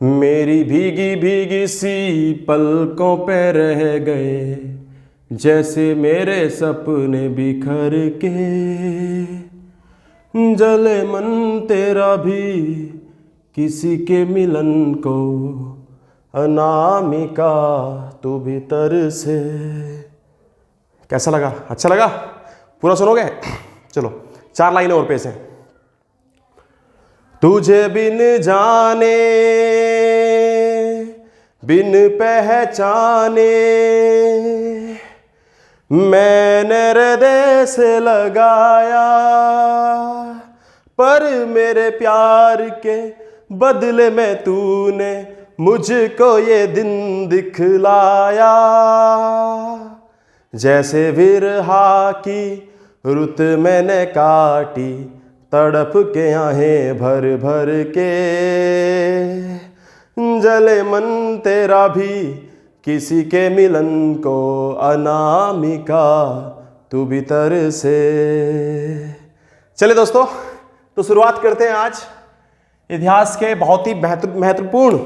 मेरी भीगी भीगी सी पलकों पे रह गए, जैसे मेरे सपने बिखर के। जले मन तेरा भी किसी के मिलन को, अनामिका तू भीतर से। कैसा लगा? अच्छा लगा? पूरा सुनोगे? चलो 4 लाइनें और पेश हैं। तुझे बिन जाने बिन पहचाने मैंने हृदय से लगाया, पर मेरे प्यार के बदले में तूने मुझको ये दिन दिखलाया। जैसे विरहा की रुत मैंने काटी, तड़प के आहें भर भर के। जले मन तेरा भी किसी के मिलन को, अनामिका तू भीतर से। चलिए दोस्तों, तो शुरुआत करते हैं आज इतिहास के बहुत ही महत्वपूर्ण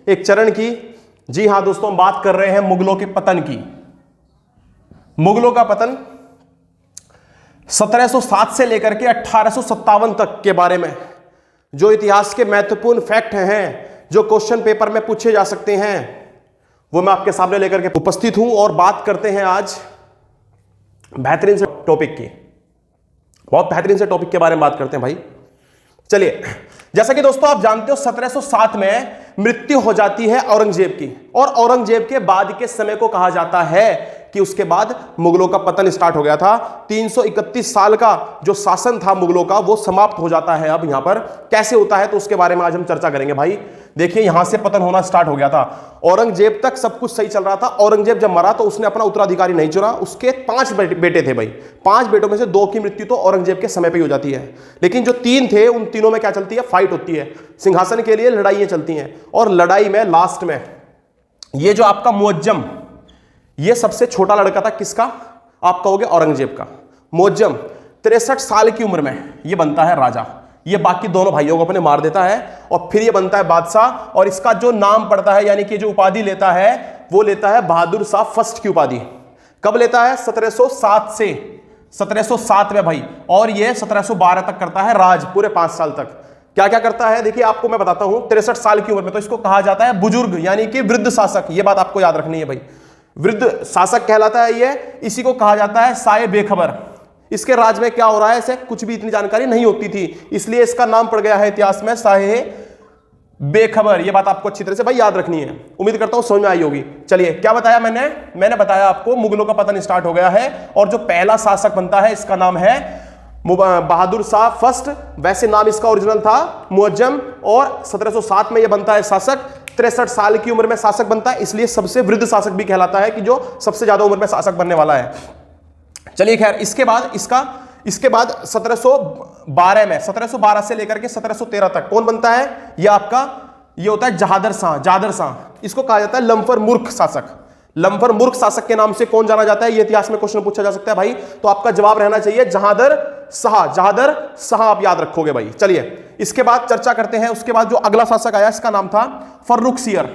एक चरण की। जी हाँ दोस्तों, हम बात कर रहे हैं मुगलों के पतन की। मुगलों का पतन 1707 से लेकर के 1857 तक के बारे में जो इतिहास के महत्वपूर्ण फैक्ट हैं, जो क्वेश्चन पेपर में पूछे जा सकते हैं, वो मैं आपके सामने लेकर के उपस्थित हूं। और बात करते हैं आज बेहतरीन से टॉपिक की। बहुत बेहतरीन से टॉपिक के बारे में बात करते हैं भाई। चलिए, जैसा कि दोस्तों आप जानते हो 1707 में मृत्यु हो जाती है औरंगजेब की, और औरंगजेब के बाद के समय को कहा जाता है कि उसके बाद मुगलों का पतन स्टार्ट हो गया था। 331 साल का जो शासन था मुगलों का, वो समाप्त हो जाता है। अब यहां पर कैसे होता है तो उसके बारे में आज हम चर्चा करेंगे भाई। देखिए, यहां से पतन होना स्टार्ट हो गया था। औरंगजेब तक सब कुछ सही चल रहा था। औरंगजेब जब मरा तो उसने अपना उत्तराधिकारी नहीं चुना। उसके 5 बेटे थे भाई। 5 बेटों में से 2 की मृत्यु तो औरंगजेब के समय पे ही हो जाती है, लेकिन जो 3 थे उन तीनों में क्या चलती है? फाइट होती है। सिंहासन के लिए लड़ाइयां चलती हैं, और लड़ाई में लास्ट में ये जो आपका मुअज्जम, ये सबसे छोटा लड़का था। किसका? आप कहोगे औरंगजेब का। मुअज्जम 63 साल की उम्र में ये बनता है राजा। ये बाकी दोनों भाइयों को अपने मार देता है, और फिर ये बनता है बादशाह। और इसका जो नाम पड़ता है, यानी कि जो उपाधि लेता है, वो लेता है बहादुर शाह फर्स्ट की उपाधि। कब लेता है? 1707 से 1707 में भाई। और ये 1712 तक करता है राज, पूरे 5 साल तक। क्या क्या करता है देखिए, आपको मैं बताता हूं। 63 साल की उम्र में तो इसको कहा जाता है बुजुर्ग, यानी कि वृद्ध शासक। ये बात आपको याद रखनी है भाई। वृद्ध शासक कहलाता है ये। इसी को कहा जाता है साये बेखबर। इसके राज में क्या हो रहा है इसे कुछ भी इतनी जानकारी नहीं होती थी, इसलिए इसका नाम पड़ गया है इतिहास में साये बेखबर। ये बात आपको अच्छी तरह से भाई याद रखनी है। उम्मीद करता हूं समझ में आई होगी। चलिए, क्या बताया मैंने बताया आपको मुगलों का पतन स्टार्ट हो गया है, और जो पहला शासक बनता है इसका नाम है बहादुर शाह फर्स्ट। वैसे नाम इसका ओरिजिनल था मुअज्जम, और 1707 में यह बनता है शासक। 63 साल की उम्र में शासक बनता है, इसलिए सबसे वृद्ध शासक भी कहलाता है, कि जो सबसे ज्यादा उम्र में शासक बनने वाला है। चलिए खैर, इसके बाद 1712 में 1712 से लेकर के 1713 तक कौन बनता है? ये होता है जादर शाह। इसको कहा जाता है लम्फर मूर्ख शासक। लम्फर मूर्ख शासक के नाम से कौन जाना जाता है? ये इतिहास में क्वेश्चन पूछा जा सकता है भाई। तो आपका जवाब रहना चाहिए जहादर शाह। आप याद रखोगे भाई। चलिए, इसके बाद चर्चा करते हैं। उसके बाद जो अगला शासक आया, इसका नाम था फर्रुखसियर।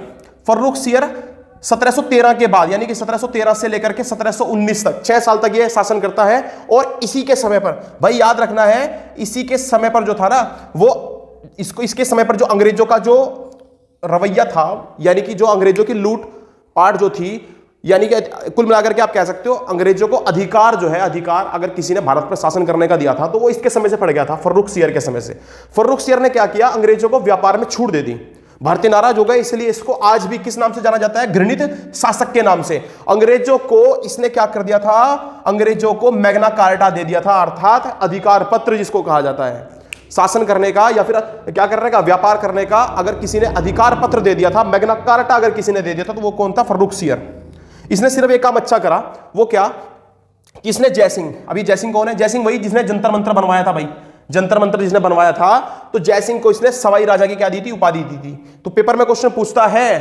1713 के बाद, यानी कि 1713 से लेकर के 1719 तक 6 साल तक ये शासन करता है। और इसी के समय पर भाई याद रखना है, इसी के समय पर जो था ना, वो इसके समय पर जो अंग्रेजों का जो रवैया था, यानी कि जो अंग्रेजों की लूट पाट जो थी, यानी कि कुल मिलाकर के आप कह सकते हो अंग्रेजों को अधिकार जो है, अधिकार अगर किसी ने भारत पर शासन करने का दिया था तो वो इसके समय से पड़ गया था, फर्रुखसियर के समय से। फर्रुखसियर ने क्या किया? अंग्रेजों को व्यापार में छूट दे दी। भारतीय नाराज हो गए, इसलिए इसको आज भी किस नाम से जाना जाता है? घृणित शासक के नाम से। अंग्रेजों को इसने क्या कर दिया था? अंग्रेजों को मैग्ना कार्टा दे दिया था, अर्थात अधिकार पत्र जिसको कहा जाता है, शासन करने का या फिर क्या करने का? व्यापार करने का। अगर किसी ने अधिकार पत्र दे दिया था, मैग्ना कार्टा अगर किसी ने दे दिया था, तो वो कौन था? फर्रुखसियर। इसने सिर्फ एक काम अच्छा करा, वो क्या? किसने? जयसिंह। अभी जयसिंह कौन है? जयसिंह वही जिसने जंतर मंत्र बनवाया था भाई। जंतर मंत्र जिसने बनवाया था, तो जयसिंह को इसने सवाई राजा की क्या दी थी? उपाधि दी थी। तो पेपर में क्वेश्चन पूछता है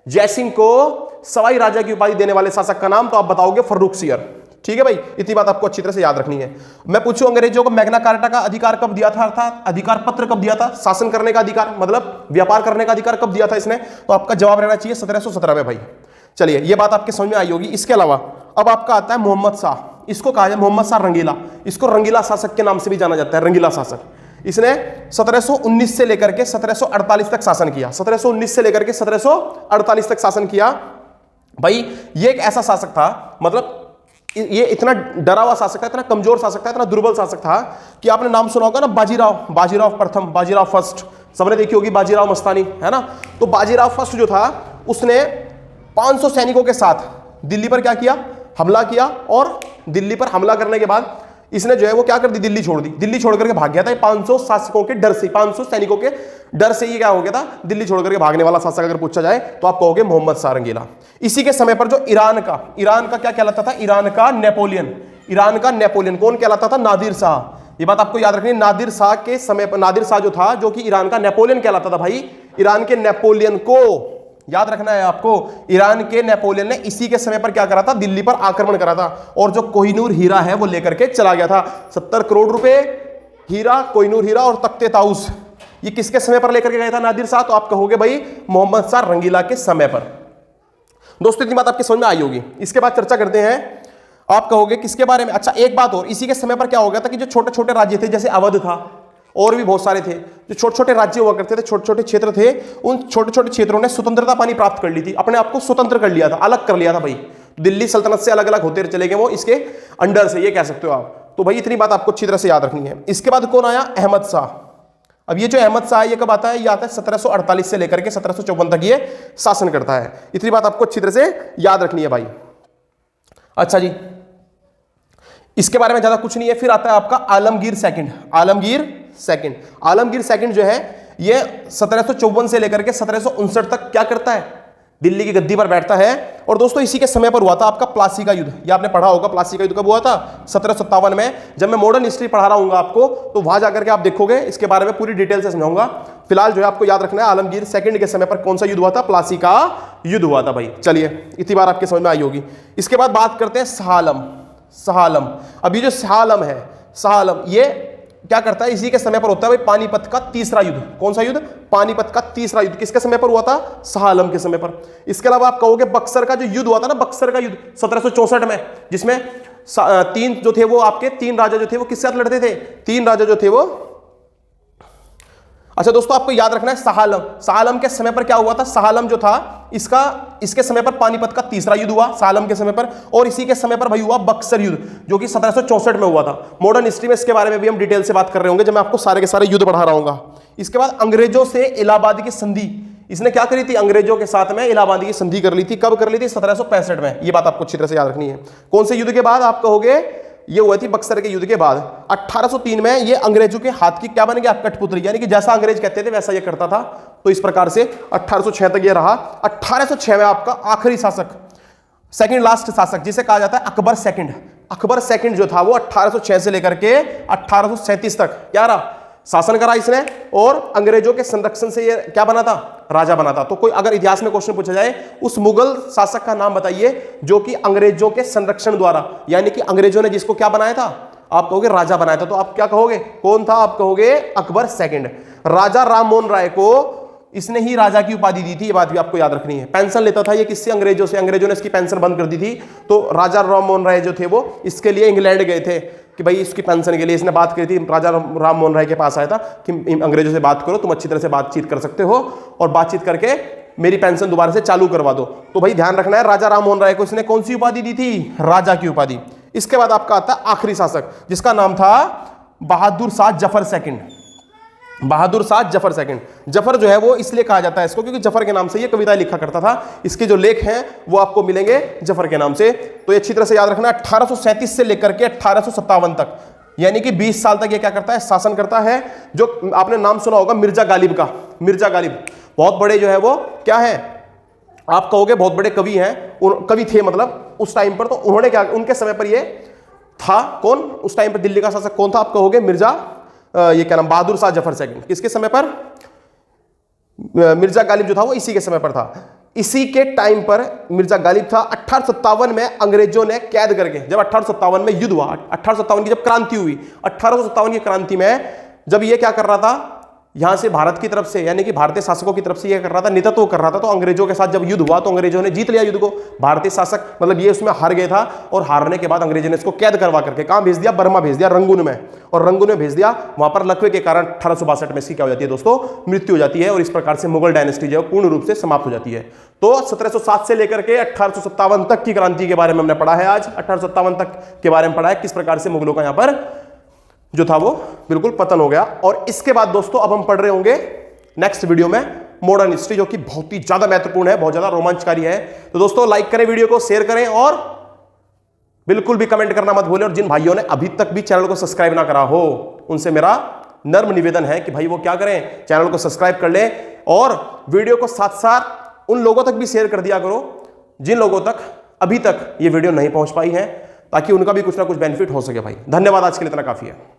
जयसिंह को सवाई राजा की उपाधि देने वाले शासक का नाम, तो आप बताओगे फर्रुखसियर। ठीक है भाई, इतनी बात आपको अच्छी तरह से याद रखनी है। मैं पूछूं अंग्रेजों को मैग्ना कार्टा का अधिकार कब दिया था, अर्थात अधिकार पत्र कब दिया था, शासन करने का अधिकार मतलब व्यापार करने का अधिकार कब दिया था इसने, तो आपका जवाब रहना चाहिए 1717 में भाई। चलिए ये बात आपके समझ में आई होगी। इसके अलावा अब आपका आता है मोहम्मद शाह, इसको कहा जाए मोहम्मद शाह रंगीला, इसको रंगीला शासक के नाम से भी जाना जाता है, रंगीला शासक। इसने 1719 से लेकर के 1748 तक शासन किया, 1719 से लेकर के 1748 तक शासन किया भाई। ये एक ऐसा शासक था, मतलब ये इतना डरा हुआ शासक था, इतना कमजोर शासक था, इतना दुर्बल शासक था कि आपने नाम सुना होगा ना बाजीराव, बाजीराव प्रथम, बाजीराव फर्स्ट, सबने देखी होगी बाजीराव मस्तानी, है ना। तो बाजीराव फर्स्ट जो था उसने 500 सैनिकों के साथ दिल्ली पर क्या किया, हमला किया, और दिल्ली पर हमला करने के बाद इसने जो है वो क्या कर दी, दिल्ली छोड़ दी, दिल्ली छोड़ करके भाग गया था। 500 शासकों के डर से, 500 सैनिकों के डर से ये क्या हो गया था, दिल्ली छोड़ करके भागने वाला शासक अगर पूछा जाए तो आप कहोगे मोहम्मद शाह रंगीला। इसी के समय पर जो ईरान का क्या कहलाता था, ईरान का नेपोलियन, ईरान का नेपोलियन कौन कहलाता था, नादिर शाह। ये बात आपको याद रखनी है, नादिर शाह के समय पर, नादिर शाह जो था जो कि ईरान का नेपोलियन कहलाता था भाई, ईरान के नेपोलियन को याद रखना है आपको। ईरान के नेपोलियन ने इसी के समय पर क्या करा था, दिल्ली पर आक्रमण करा था, और जो कोहिनूर हीरा है वो लेकर के चला गया था। 70 करोड़ रुपए हीरा, कोहिनूर हीरा और तख्ते ताउस, ये किसके समय पर लेकर के गया था नादिर शाह, तो आप कहोगे भाई मोहम्मद शाह रंगीला के समय पर। दोस्तों इतनी बात आपकी समझ में आई होगी। इसके बाद चर्चा करते हैं, आप कहोगे किसके बारे में। अच्छा एक बात और, इसी के समय पर क्या हो गया था कि जो छोटे छोटे राज्य थे, जैसे अवध था और भी बहुत सारे थे, जो छोटे छोटे राज्य हुआ करते थे, छोटे छोटे क्षेत्र थे, उन छोटे छोटे क्षेत्रों ने स्वतंत्रता पानी प्राप्त कर ली थी, अपने आप को स्वतंत्र कर लिया था, अलग कर लिया था भाई। दिल्ली सल्तनत से अलग अलग होते चले गए वो इसके अंडर से, ये कह सकते हो आप। तो भाई इतनी बात आपको अच्छी तरह से याद रखनी है। इसके बाद कौन आया, अहमद शाह। अब ये जो अहमद शाह ये कब आता है, ये आता है 1748 से लेकर के 1754 तक ये शासन करता है। इतनी बात आपको अच्छी तरह से याद रखनी है भाई। अच्छा जी, इसके बारे में ज्यादा कुछ नहीं है। फिर आता है आपका Alamgir second, Alamgir second. Alamgir second जो है ये 1754 से लेकर के 1759 तक क्या करता है, दिल्ली की गद्दी पर बैठता है। और दोस्तों इसी के समय पर हुआ था आपका प्लासी का युद्ध, ये आपने पढ़ा होगा। प्लासी का युद्ध कब हुआ था, 1757 में। जब मैं मॉडर्न हिस्ट्री पढ़ा रहा हूँ आपको तो वहां जाकर के आप देखोगे, इसके बारे में पूरी डिटेल से समझाऊंगा। फिलहाल जो है आपको याद रखना है आलमगीर सेकंड के समय पर कौन सा युद्ध हुआ था, प्लासी का युद्ध हुआ था भाई। चलिए इतनी बार आपके समझ में आई होगी। इसके बाद बात करते हैं शाह आलम, शाह आलम। अब ये जो शाह आलम है, शाह आलम ये क्या करता है, इसी के समय पर होता है भाई पानीपत का तीसरा युद्ध। कौन सा युद्ध, पानीपत का तीसरा युद्ध किसके समय पर हुआ था, शाह आलम के समय पर। इसके अलावा आप कहोगे बक्सर का जो युद्ध हुआ था ना, बक्सर का युद्ध 1764 में, जिसमें तीन जो थे वो आपके, तीन राजा जो थे वो किसके साथ लड़ते थे, तीन राजा जो थे वो। अच्छा दोस्तों आपको याद रखना है शाह आलम, शाह आलम के समय पर क्या हुआ था, शाह आलम जो था इसके समय पर पानीपत का तीसरा युद्ध हुआ शाह आलम के समय पर। और इसी के समय पर भाई हुआ बक्सर युद्ध जो कि 1764 में हुआ था। मॉडर्न हिस्ट्री में इसके बारे में भी हम डिटेल से बात कर रहे होंगे जब मैं आपको सारे के सारे युद्ध पढ़ा रहा हूंगा। इसके बाद अंग्रेजों से इलाहाबाद की संधि, इसने क्या करी थी, अंग्रेजों के साथ में इलाहाबाद की संधि कर ली थी। कब कर ली थी, 1765 में। ये बात आपको अच्छी तरह से याद रखनी है। कौन से युद्ध के बाद, आप कहोगे ये हुआ थी बक्सर के युद्ध के बाद। 1803 में ये अंग्रेजों के हाथ की क्या बन गया, कठपुतली, यानी कि जैसा अंग्रेज कहते थे वैसा ये करता था। तो इस प्रकार से 1806 तक ये रहा। 1806 में आपका आखिरी शासक, सेकंड लास्ट शासक जिसे कहा जाता है अकबर सेकंड। अकबर सेकंड जो था वो 1806 से लेकर के 1837 तक क्या रहा, शासन करा इसने। और अंग्रेजों के संरक्षण से ये क्या बना था, राजा बना था। तो कोई अगर इतिहास में क्वेश्चन पूछा जाए उस मुगल शासक का नाम बताइए जो कि अंग्रेजों के संरक्षण द्वारा, यानी कि अंग्रेजों ने जिसको क्या बनाया था, आप कहोगे राजा बनाया था। तो आप क्या कहोगे, कौन था, आप कहोगे अकबर सेकंड। राजा राम मोहन राय को इसने ही राजा की उपाधि दी थी, ये बात भी आपको याद रखनी है। पेंशन लेता था ये किससे, अंग्रेजों से। अंग्रेजों ने इसकी पेंशन बंद कर दी थी। तो राजा राम मोहन राय जो थे वो इसके लिए इंग्लैंड गए थे कि भाई इसकी पेंशन के लिए इसने बात करी थी। राजा राम मोहन राय के पास आया था कि अंग्रेजों से बात करो, तुम अच्छी तरह से बातचीत कर सकते हो और बातचीत करके मेरी पेंशन दोबारा से चालू करवा दो। तो भाई ध्यान रखना है, राजा राम मोहन राय को इसने कौन सी उपाधि दी थी, राजा की उपाधि। इसके बाद आपका आता है आखिरी शासक जिसका नाम था बहादुर शाह जफर सेकंड। बहादुर शाह जफर सेकंड। जफर जो है वो इसलिए कहा जाता है इसको क्योंकि जफर के नाम से ये कविताएं लिखा करता था। इसके जो लेख हैं वो आपको मिलेंगे जफर के नाम से। तो ये अच्छी तरह से याद रखना, 1837 से लेकर के 1857 तक, यानी कि 20 साल तक ये क्या करता है, शासन करता है। जो आपने नाम सुना होगा मिर्जा गालिब का, मिर्जा गालिब बहुत बड़े जो है वो क्या है, आप कहोगे बहुत बड़े कवि हैं, कवि थे मतलब उस टाइम पर। तो उन्होंने क्या, उनके समय पर ये था कौन, उस टाइम पर दिल्ली का शासक कौन था, आप कहोगे मिर्जा ये क्या नाम, बहादुर शाह जफर सेकंड। किसके समय पर, मिर्जा गालिब जो था वो इसी के समय पर था। इसी के टाइम पर मिर्जा गालिब था। 1857 में अंग्रेजों ने कैद करके, जब 1857 में युद्ध हुआ, 1857 की जब क्रांति हुई, 1857 की क्रांति में जब ये क्या कर रहा था, यहां से भारत की तरफ से यानी कि भारतीय शासकों की तरफ से ये कर रहा था, नेतृत्व कर रहा था, तो अंग्रेजों के साथ जब युद्ध हुआ तो अंग्रेजों ने जीत लिया युद्ध को। भारतीय शासक मतलब ये उसमें हार गया था, और हारने के बाद अंग्रेजों ने इसको कैद करवा करके कहां भेज दिया, बर्मा भेज दिया, रंगून में, और रंगून में भेज दिया। वहां पर लकवे के कारण 1862 में इसकी क्या हो जाती है दोस्तों, मृत्यु हो जाती है, और इस प्रकार से मुगल डायनेस्टी जो पूर्ण रूप से समाप्त हो जाती है। तो 1707 से लेकर के 1857 तक की क्रांति के बारे में हमने पढ़ा है। आज 1857 तक के बारे में पढ़ा है, किस प्रकार से मुगलों का यहां पर जो था वो बिल्कुल पतन हो गया। और इसके बाद दोस्तों अब हम पढ़ रहे होंगे नेक्स्ट वीडियो में मॉडर्न हिस्ट्री, जो कि बहुत ही ज्यादा महत्वपूर्ण है, बहुत ज्यादा रोमांचकारी है। तो दोस्तों लाइक करें वीडियो को, शेयर करें, और बिल्कुल भी कमेंट करना मत भूलें। और जिन भाइयों ने अभी तक भी चैनल को सब्सक्राइब ना करा हो, उनसे मेरा नर्म निवेदन है कि भाई वो क्या करें, चैनल को सब्सक्राइब कर लें, और वीडियो को साथ साथ उन लोगों तक भी शेयर कर दिया करो जिन लोगों तक अभी तक ये वीडियो नहीं पहुंच पाई है, ताकि उनका भी कुछ ना कुछ बेनिफिट हो सके। भाई धन्यवाद, आज के लिए इतना काफी है।